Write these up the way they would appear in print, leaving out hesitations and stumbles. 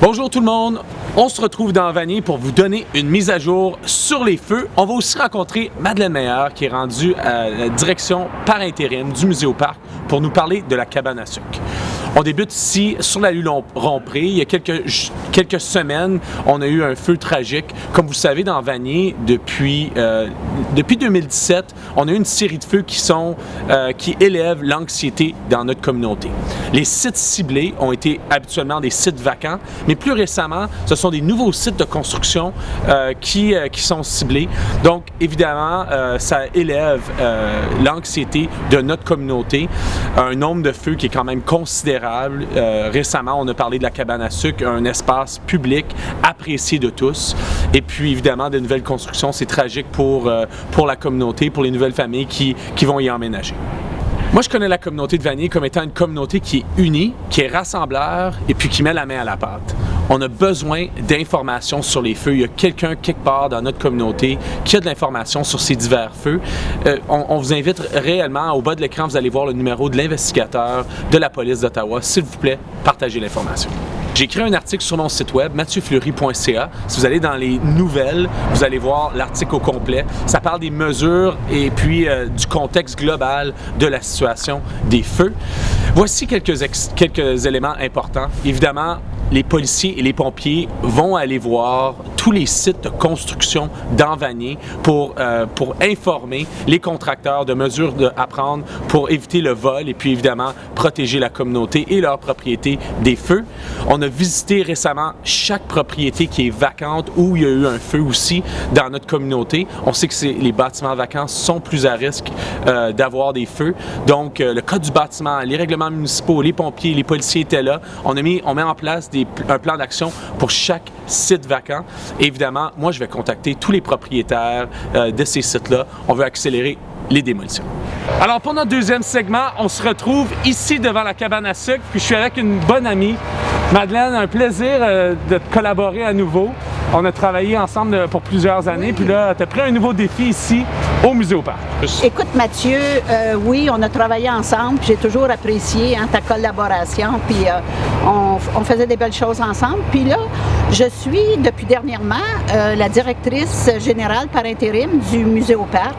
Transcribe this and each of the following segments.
Bonjour tout le monde, on se retrouve dans Vanier pour vous donner une mise à jour sur les feux. On va aussi rencontrer Madeleine Meilleur qui est rendue à la direction par intérim du Musée au Parc pour nous parler de la cabane à sucre. On débute ici sur la rue Lompré. Il y a quelques semaines, on a eu un feu tragique. Comme vous le savez, dans Vanier, depuis 2017, on a eu une série de feux qui élèvent l'anxiété dans notre communauté. Les sites ciblés ont été habituellement des sites vacants, mais plus récemment, ce sont des nouveaux sites de construction qui sont ciblés. Donc, évidemment, ça élève l'anxiété de notre communauté. Un nombre de feux qui est quand même considérable. Récemment, on a parlé de la cabane à sucre, un espace public apprécié de tous. Et puis, évidemment, des nouvelles constructions, c'est tragique pour la communauté, pour les nouvelles familles qui vont y emménager. Moi, je connais la communauté de Vanier comme étant une communauté qui est unie, qui est rassembleur et puis qui met la main à la pâte. On a besoin d'informations sur les feux. Il y a quelqu'un quelque part dans notre communauté qui a de l'information sur ces divers feux. On vous invite réellement, au bas de l'écran, vous allez voir le numéro de l'investigateur de la police d'Ottawa. S'il vous plaît, partagez l'information. J'ai écrit un article sur mon site web, mathieuFleury.ca. Si vous allez dans les nouvelles, vous allez voir l'article au complet. Ça parle des mesures et puis du contexte global de la situation des feux. Voici quelques éléments importants. Évidemment, les policiers et les pompiers vont aller voir tous les sites de construction dans Vanier pour informer les contracteurs de mesures à prendre pour éviter le vol et puis évidemment protéger la communauté et leurs propriétés des feux. On a visité récemment chaque propriété qui est vacante où il y a eu un feu aussi dans notre communauté. On sait que les bâtiments vacants sont plus à risque d'avoir des feux. Donc, le code du bâtiment, les règlements municipaux, les pompiers, les policiers étaient là. On met en place un plan d'action pour chaque site vacant. Et évidemment, moi, je vais contacter tous les propriétaires de ces sites-là. On veut accélérer les démolitions. Alors, pour notre deuxième segment, on se retrouve ici devant la cabane à sucre. Puis, je suis avec une bonne amie, Madeleine. Un plaisir de collaborer à nouveau. On a travaillé ensemble pour plusieurs années. Puis là, tu as pris un nouveau défi ici au Musée au Parc. Écoute, Mathieu, oui, on a travaillé ensemble. J'ai toujours apprécié ta collaboration. Puis on faisait des belles choses ensemble. Puis là, je suis depuis dernièrement la directrice générale par intérim du Musée au Parc.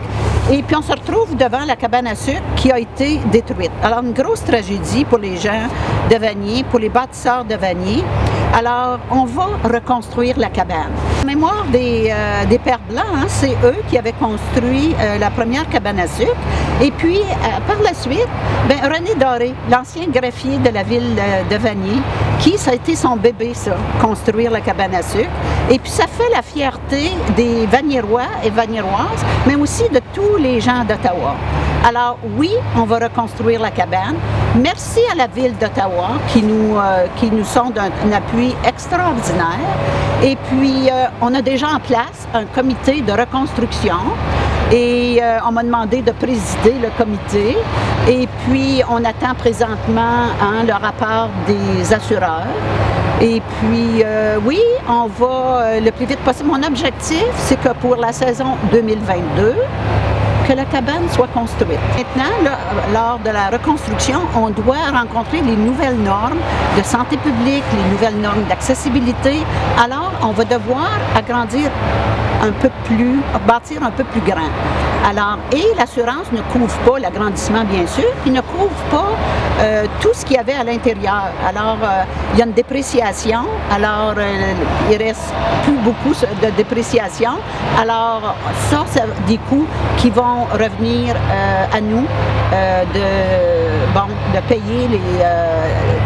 Et puis on se retrouve devant la cabane à sucre qui a été détruite. Alors, une grosse tragédie pour les gens de Vanier, pour les bâtisseurs de Vanier. Alors, on va reconstruire la cabane. En mémoire des Pères Blancs, c'est eux qui avaient construit la première cabane à sucre. Et puis, par la suite, René Doré, l'ancien greffier de la ville de Vanier, ça a été son bébé, ça, construire la cabane à sucre. Et puis, ça fait la fierté des Vaniérois et Vaniéroises, mais aussi de tous les gens d'Ottawa. Alors, oui, on va reconstruire la cabane. Merci à la ville d'Ottawa qui nous sont d'un appui extraordinaire. Et puis, on a déjà en place un comité de reconstruction. Et on m'a demandé de présider le comité. Et puis, on attend présentement le rapport des assureurs. Et puis, oui, on va le plus vite possible. Mon objectif, c'est que pour la saison 2022, que la cabane soit construite. Maintenant, lors de la reconstruction, on doit rencontrer les nouvelles normes de santé publique, les nouvelles normes d'accessibilité. Alors, on va devoir agrandir bâtir un peu plus grand. Alors, et l'assurance ne couvre pas l'agrandissement, bien sûr, puis ne couvre pas tout ce qu'il y avait à l'intérieur. Alors, il y a une dépréciation. Alors, il reste plus beaucoup de dépréciation. Alors, ça, c'est des coûts qui vont revenir à nous de payer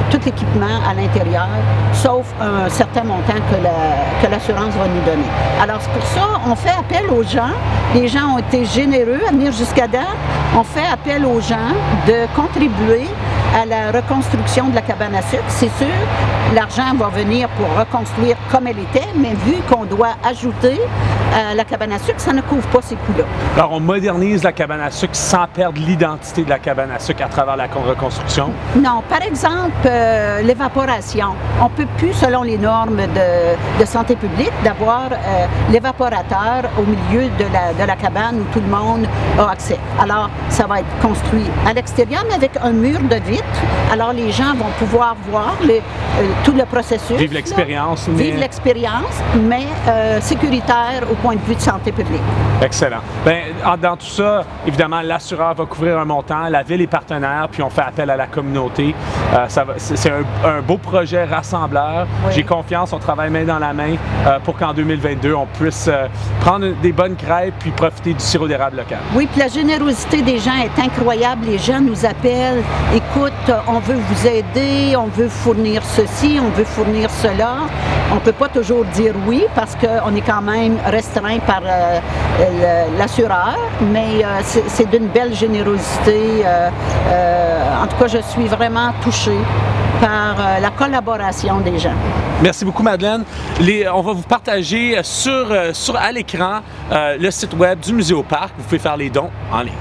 tout l'équipement à l'intérieur, sauf un certain montant que l'assurance va nous donner. Alors, c'est pour ça on fait appel aux gens. Les gens ont été généreux à venir jusqu'à date. On fait appel aux gens de contribuer à la reconstruction de la cabane à sucre. C'est sûr, l'argent va venir pour reconstruire comme elle était, mais vu qu'on doit ajouter la cabane à sucre, ça ne couvre pas ces coûts-là. Alors, on modernise la cabane à sucre sans perdre l'identité de la cabane à sucre à travers la reconstruction? Non. Par exemple, l'évaporation. On ne peut plus, selon les normes de santé publique, d'avoir l'évaporateur au milieu de la cabane où tout le monde a accès. Alors, ça va être construit à l'extérieur, mais avec un mur de vitre. Alors, les gens vont pouvoir voir tout le processus. Vive l'expérience. Vive l'expérience, mais sécuritaire au point de vue de santé publique. Excellent. Bien, dans tout ça, évidemment, l'assureur va couvrir un montant, la ville est partenaire, puis on fait appel à la communauté. C'est un beau projet rassembleur. Oui. J'ai confiance, on travaille main dans la main pour qu'en 2022, on puisse prendre des bonnes crêpes puis profiter du sirop d'érable local. Oui, puis la générosité des gens est incroyable. Les gens nous appellent, écoute, on veut vous aider, on veut fournir ceci, on veut fournir cela. On ne peut pas toujours dire oui parce qu'on est quand même restreint par l'assureur, mais c'est d'une belle générosité. En tout cas, je suis vraiment touchée par la collaboration des gens. Merci beaucoup, Madeleine. On va vous partager à l'écran le site web du Musée au Parc. Vous pouvez faire les dons en ligne.